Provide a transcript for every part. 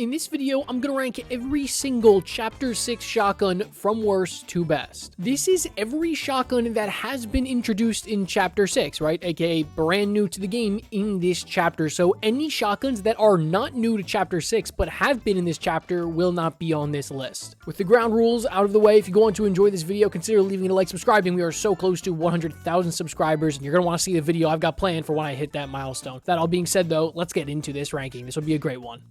In this video, I'm going to rank every single Chapter 6 shotgun from worst to best. This is every shotgun that has been introduced in Chapter 6, right? AKA brand new to the game in this chapter. So any shotguns that are not new to Chapter 6 but have been in this chapter will not be on this list. With the ground rules out of the way, if you go on to enjoy this video, consider leaving a like, subscribing. We are so close to 100,000 subscribers, and you're going to want to see the video I've got planned for when I hit that milestone. That all being said, though, let's get into this ranking. This will be a great one.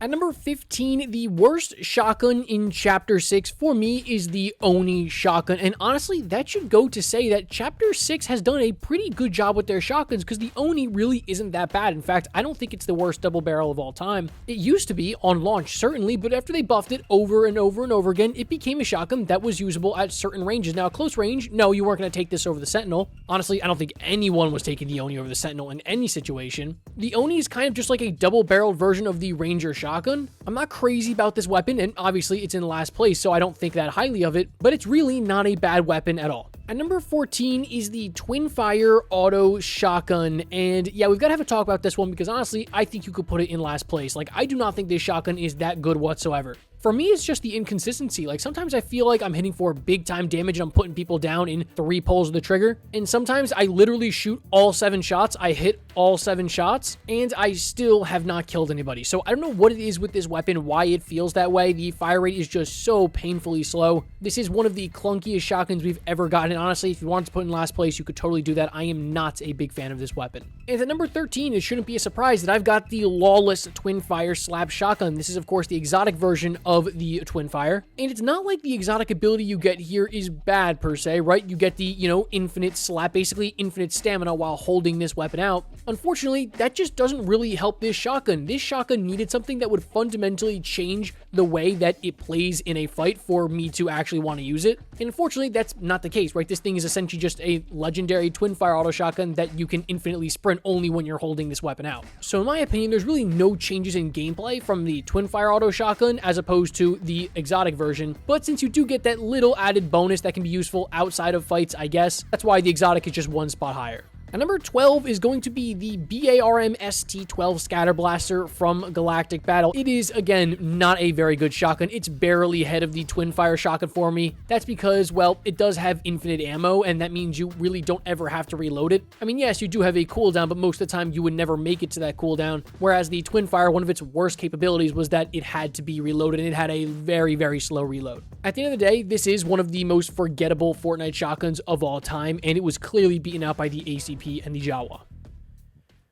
At number 15, the worst shotgun in Chapter 6 for me is the Oni shotgun. And honestly, that should go to say that Chapter 6 has done a pretty good job with their shotguns because the Oni really isn't that bad. In fact, I don't think it's the worst double barrel of all time. It used to be on launch, certainly, but after they buffed it over and over and over again, it became a shotgun that was usable at certain ranges. Now, close range, no, you weren't going to take this over the Sentinel. Honestly, I don't think anyone was taking the Oni over the Sentinel in any situation. The Oni is kind of just like a double-barreled version of the Ranger shotgun. I'm not crazy about this weapon, and obviously it's in last place, so I don't think that highly of it, but it's really not a bad weapon at all. At number 14 is the twinfire auto shotgun, and yeah, we've got to have a talk about this one because honestly, I think you could put it in last place. Like, I do not think this shotgun is that good whatsoever. For me, it's just the inconsistency. Like, sometimes I feel like I'm hitting for big time damage and I'm putting people down in 3 pulls of the trigger. And sometimes I literally shoot all 7 shots. I hit all 7 shots and I still have not killed anybody. So I don't know what it is with this weapon, why it feels that way. The fire rate is just so painfully slow. This is one of the clunkiest shotguns we've ever gotten. And honestly, if you wanted to put in last place, you could totally do that. I am not a big fan of this weapon. And at number 13, it shouldn't be a surprise that I've got the Lawless twinfire slap shotgun. This is, of course, the exotic version of the twinfire, and it's not like the exotic ability you get here is bad per se, right? You get the, infinite slap, basically infinite stamina while holding this weapon out. Unfortunately, that just doesn't really help this shotgun. This shotgun needed something that would fundamentally change the way that it plays in a fight for me to actually want to use it. And unfortunately, that's not the case, right? This thing is essentially just a legendary twinfire auto shotgun that you can infinitely sprint only when you're holding this weapon out. So in my opinion, there's really no changes in gameplay from the twinfire auto shotgun as opposed to the exotic version, but since you do get that little added bonus that can be useful outside of fights, I guess, that's why the exotic is just 1 spot higher. And number 12 is going to be the BARM ST12 Scatter Blaster from Galactic Battle. It is, again, not a very good shotgun. It's barely ahead of the twinfire shotgun for me. That's because, well, it does have infinite ammo, and that means you really don't ever have to reload it. I mean, yes, you do have a cooldown, but most of the time you would never make it to that cooldown, whereas the twinfire, one of its worst capabilities was that it had to be reloaded, and it had a very, very slow reload. At the end of the day, this is one of the most forgettable Fortnite shotguns of all time, and it was clearly beaten out by the ACP and the Jawa.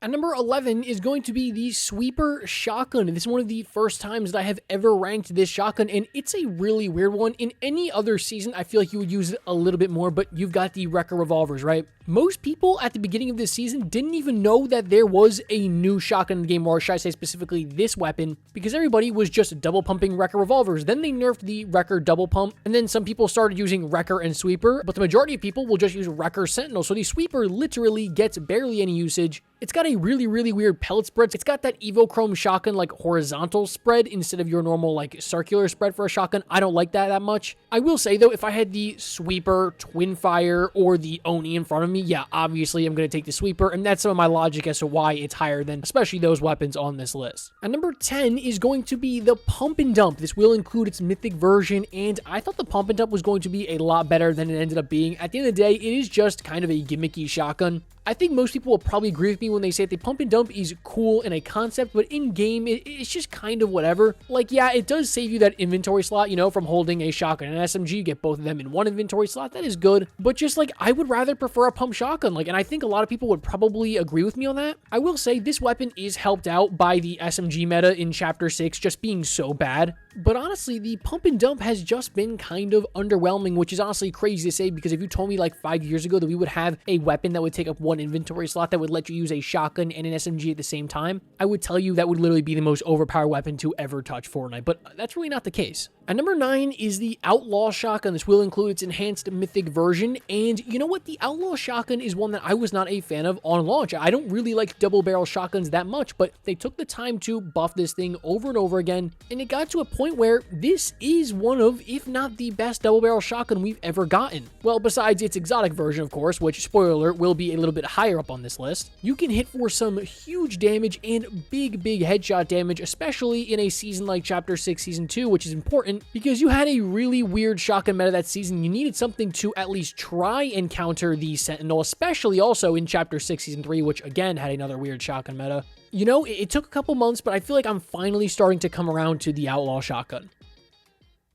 At number 11 is going to be the Sweeper shotgun. This is one of the first times that I have ever ranked this shotgun, and it's a really weird one. In any other season, I feel like you would use it a little bit more, but you've got the Wrecker revolvers, right? Most people at the beginning of this season didn't even know that there was a new shotgun in the game, or should I say specifically this weapon, because everybody was just double pumping Wrecker revolvers. Then they nerfed the Wrecker double pump, and then some people started using Wrecker and Sweeper, but the majority of people will just use Wrecker Sentinel. So the Sweeper literally gets barely any usage. It's got a really, really weird pellet spread. It's got that Evochrome shotgun, like, horizontal spread instead of your normal, like, circular spread for a shotgun. I don't like that much. I will say, though, if I had the Sweeper, twinfire, or the Oni in front of me, yeah, obviously I'm going to take the Sweeper, and that's some of my logic as to why it's higher than especially those weapons on this list. And number 10 is going to be the Pump and Dump. This will include its Mythic version, and I thought the Pump and Dump was going to be a lot better than it ended up being. At the end of the day, it is just kind of a gimmicky shotgun. I think most people will probably agree with me when they say that the Pump and Dump is cool in a concept, but in game, it's just kind of whatever. Like, yeah, it does save you that inventory slot, from holding a shotgun and an SMG. You get both of them in one inventory slot. That is good. But just like, I would rather prefer a pump shotgun. Like, and I think a lot of people would probably agree with me on that. I will say this weapon is helped out by the SMG meta in Chapter 6 just being so bad. But honestly, the Pump and Dump has just been kind of underwhelming, which is honestly crazy to say because if you told me like 5 years ago that we would have a weapon that would take up 1 inventory slot that would let you use a shotgun and an SMG at the same time, I would tell you that would literally be the most overpowered weapon to ever touch Fortnite, but that's really not the case. At number 9 is the Outlaw Shotgun. This will include its enhanced Mythic version, and you know what? The Outlaw Shotgun is one that I was not a fan of on launch. I don't really like double barrel shotguns that much, but they took the time to buff this thing over and over again, and it got to a point where this is one of, if not the best double barrel shotgun we've ever gotten. Well, besides its exotic version, of course, which, spoiler alert, will be a little bit higher up on this list. You can hit for some huge damage and big headshot damage, especially in a season like Chapter 6 Season 2, which is important because you had a really weird shotgun meta that season. You needed something to at least try and counter the Sentinel, especially also in Chapter 6 Season 3, which again had another weird shotgun meta. You know, it took a couple months, but I feel like I'm finally starting to come around to the Outlaw Shotgun.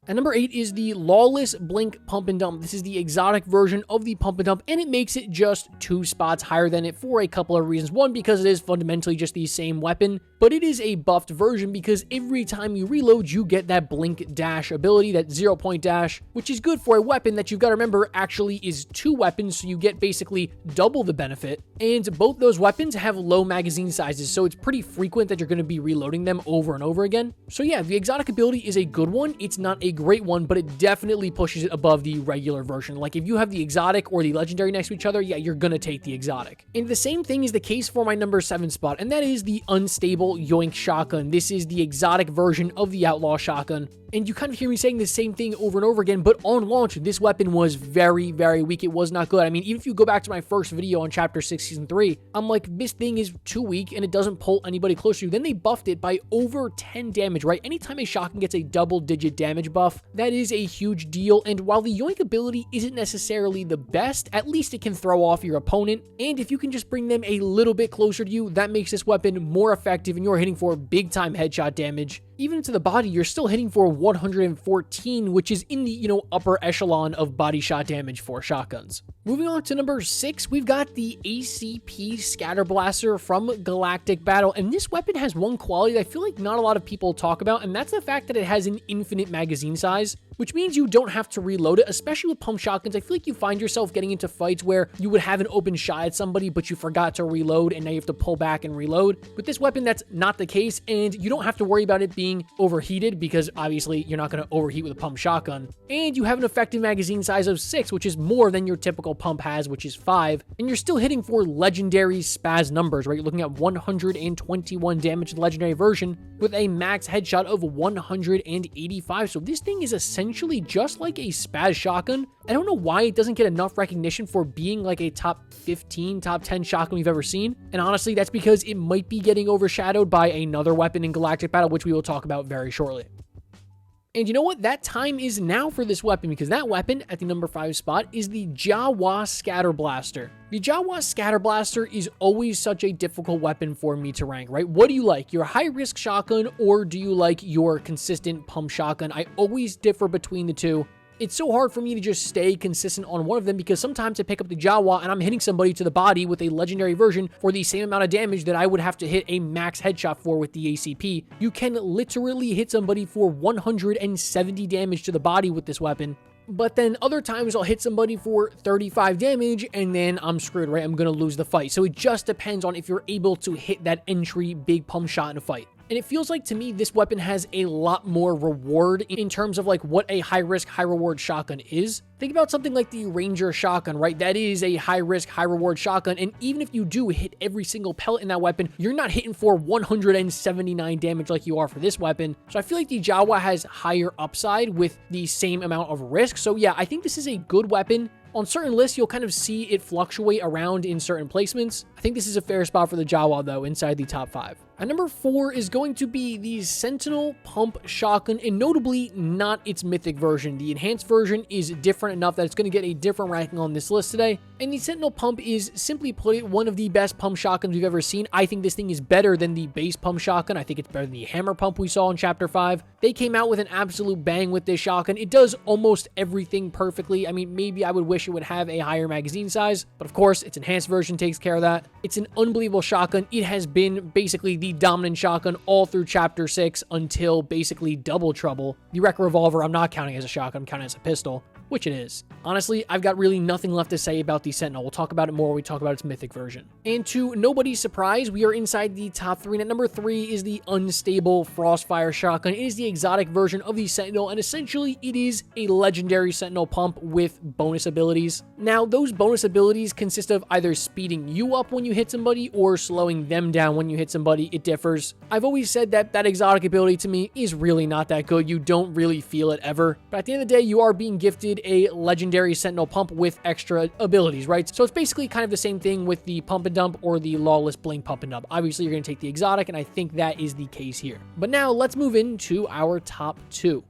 At number 8 is the Lawless Blink Pump and Dump. This is the exotic version of the Pump and Dump, and it makes it just 2 spots higher than it for a couple of reasons. One, because it is fundamentally just the same weapon, but it is a buffed version because every time you reload, you get that Blink Dash ability, that 0-point dash, which is good for a weapon that you've got to remember actually is 2 weapons, so you get basically double the benefit. And both those weapons have low magazine sizes, so it's pretty frequent that you're going to be reloading them over and over again. So yeah, the exotic ability is a good one. It's not a great one, but it definitely pushes it above the regular version. Like if you have the exotic or the legendary next to each other, yeah, you're gonna take the exotic. And the same thing is the case for my number 7 spot, and that is the Unstable Yoink Shotgun. This is the exotic version of the Outlaw Shotgun. And you kind of hear me saying the same thing over and over again, but on launch, this weapon was very weak. It was not good. I mean, even if you go back to my first video on Chapter 6 Season 3, I'm like, this thing is too weak and it doesn't pull anybody close to you. Then they buffed it by over 10 damage, right? Anytime a shotgun gets a double-digit damage buff, that is a huge deal. And while the Yoink ability isn't necessarily the best, at least it can throw off your opponent. And if you can just bring them a little bit closer to you, that makes this weapon more effective and you're hitting for big-time headshot damage. Even to the body, you're still hitting for 114, which is in the, upper echelon of body shot damage for shotguns. Moving on to number 6, we've got the ACP Scatter Blaster from Galactic Battle, and this weapon has one quality that I feel like not a lot of people talk about, and that's the fact that it has an infinite magazine size, which means you don't have to reload it, especially with pump shotguns. I feel like you find yourself getting into fights where you would have an open shot at somebody, but you forgot to reload, and now you have to pull back and reload. With this weapon, that's not the case, and you don't have to worry about it being overheated, because obviously you're not going to overheat with a pump shotgun. And you have an effective magazine size of 6, which is more than your typical pump has, which is 5, and you're still hitting for legendary spaz numbers, right? You're looking at 121 damage in the legendary version with a max headshot of 185. So this thing is essentially just like a spaz shotgun. I don't know why it doesn't get enough recognition for being like a top 15, top 10 shotgun we've ever seen. And honestly, that's because it might be getting overshadowed by another weapon in Galactic Battle, which we will talk about very shortly. And you know what? That time is now for this weapon, because that weapon at the number 5 spot is the Jawa Scatter Blaster. The Jawa Scatter Blaster is always such a difficult weapon for me to rank, right? What do you like? Your high-risk shotgun, or do you like your consistent pump shotgun? I always differ between the two. It's so hard for me to just stay consistent on one of them, because sometimes I pick up the Jawa and I'm hitting somebody to the body with a legendary version for the same amount of damage that I would have to hit a max headshot for with the ACP. You can literally hit somebody for 170 damage to the body with this weapon. But then other times I'll hit somebody for 35 damage and then I'm screwed, right? I'm going to lose the fight. So it just depends on if you're able to hit that entry big pump shot in a fight. And it feels like to me this weapon has a lot more reward in terms of like what a high risk, high reward shotgun is. Think about something like the Ranger shotgun, right? That is a high risk, high reward shotgun. And even if you do hit every single pellet in that weapon, you're not hitting for 179 damage like you are for this weapon. So I feel like the Jawa has higher upside with the same amount of risk. So yeah, I think this is a good weapon. On certain lists, you'll kind of see it fluctuate around in certain placements. I think this is a fair spot for the Jawa, though, inside the top 5. At number 4 is going to be the Sentinel Pump Shotgun, and notably not its Mythic version. The enhanced version is different enough that it's going to get a different ranking on this list today. And the Sentinel Pump is, simply put it, one of the best pump shotguns we've ever seen. I think this thing is better than the base pump shotgun. I think it's better than the hammer pump we saw in Chapter 5. They came out with an absolute bang with this shotgun. It does almost everything perfectly. I mean, maybe I would wish it would have a higher magazine size, but of course, its enhanced version takes care of that. It's an unbelievable shotgun. It has been basically the dominant shotgun all through Chapter 6 until basically Double Trouble. The Wreck Revolver, I'm not counting as a shotgun, I'm counting as a pistol. which it is. Honestly, I've got really nothing left to say about the Sentinel. We'll talk about it more when we talk about its Mythic version. And to nobody's surprise, we are inside the top 3. And at number 3 is the unstable Frostfire shotgun. It is the exotic version of the Sentinel, and essentially it is a legendary Sentinel pump with bonus abilities. Now, those bonus abilities consist of either speeding you up when you hit somebody or slowing them down when you hit somebody. It differs. I've always said that that exotic ability to me is really not that good. You don't really feel it ever. But at the end of the day, you are being gifted a legendary Sentinel pump with extra abilities, right? So it's basically kind of the same thing with the pump and dump or the lawless bling pump and dump. Obviously, you're going to take the exotic, and I think that is the case here. But now let's move into our top 2.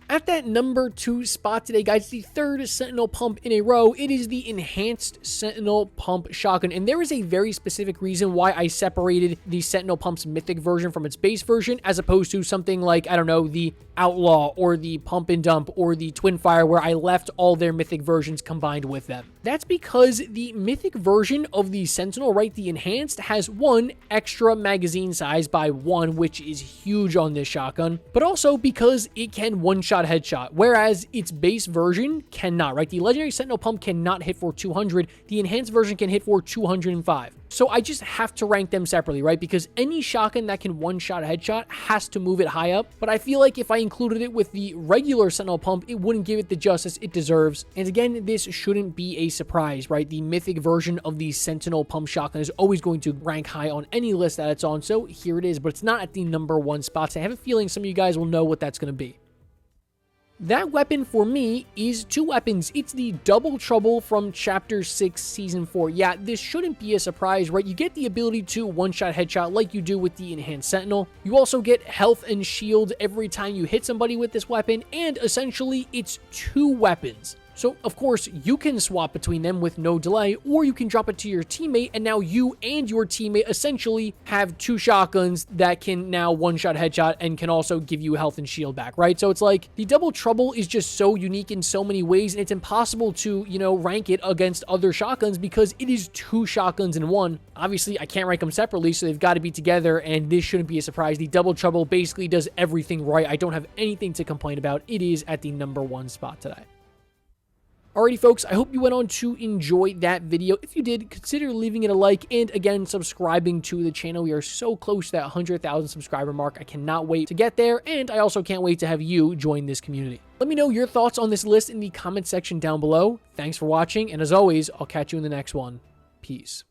At that number 2 spot today, guys, the 3rd Sentinel pump in a row. It is the enhanced Sentinel pump shotgun, and there is a very specific reason why I separated the Sentinel pump's Mythic version from its base version, as opposed to something like, I don't know, the Outlaw or the Pump and Dump or the Twinfire, where I left all their Mythic versions combined with them. That's because the Mythic version of the Sentinel, right, the enhanced, has 1 extra magazine size by 1, which is huge on this shotgun, but also because it can one-shot headshot, whereas its base version cannot, right? The legendary Sentinel pump cannot hit for 200. The enhanced version can hit for 205. So I just have to rank them separately, right? Because any shotgun that can one-shot headshot has to move it high up. But I feel like if I included it with the regular Sentinel pump, it wouldn't give it the justice it deserves. And again, this shouldn't be a surprise, right? The Mythic version of the Sentinel pump shotgun is always going to rank high on any list that it's on. So here it is, but it's not at the number 1 spot. So I have a feeling some of you guys will know what that's going to be. That weapon for me is 2 weapons. It's the Double Trouble from Chapter 6, Season 4. Yeah, this shouldn't be a surprise, right? You get the ability to one-shot headshot like you do with the Enhanced Sentinel. You also get health and shield every time you hit somebody with this weapon, and essentially, it's 2 weapons. So, of course, you can swap between them with no delay, or you can drop it to your teammate, and now you and your teammate essentially have 2 shotguns that can now one-shot headshot and can also give you health and shield back, right? So it's like, the Double Trouble is just so unique in so many ways, and it's impossible to, rank it against other shotguns because it is 2 shotguns in 1. Obviously, I can't rank them separately, so they've got to be together, and this shouldn't be a surprise. The Double Trouble basically does everything right. I don't have anything to complain about. It is at the number 1 spot today. Alrighty, folks, I hope you went on to enjoy that video. If you did, consider leaving it a like and, again, subscribing to the channel. We are so close to that 100,000 subscriber mark. I cannot wait to get there, and I also can't wait to have you join this community. Let me know your thoughts on this list in the comment section down below. Thanks for watching, and as always, I'll catch you in the next one. Peace.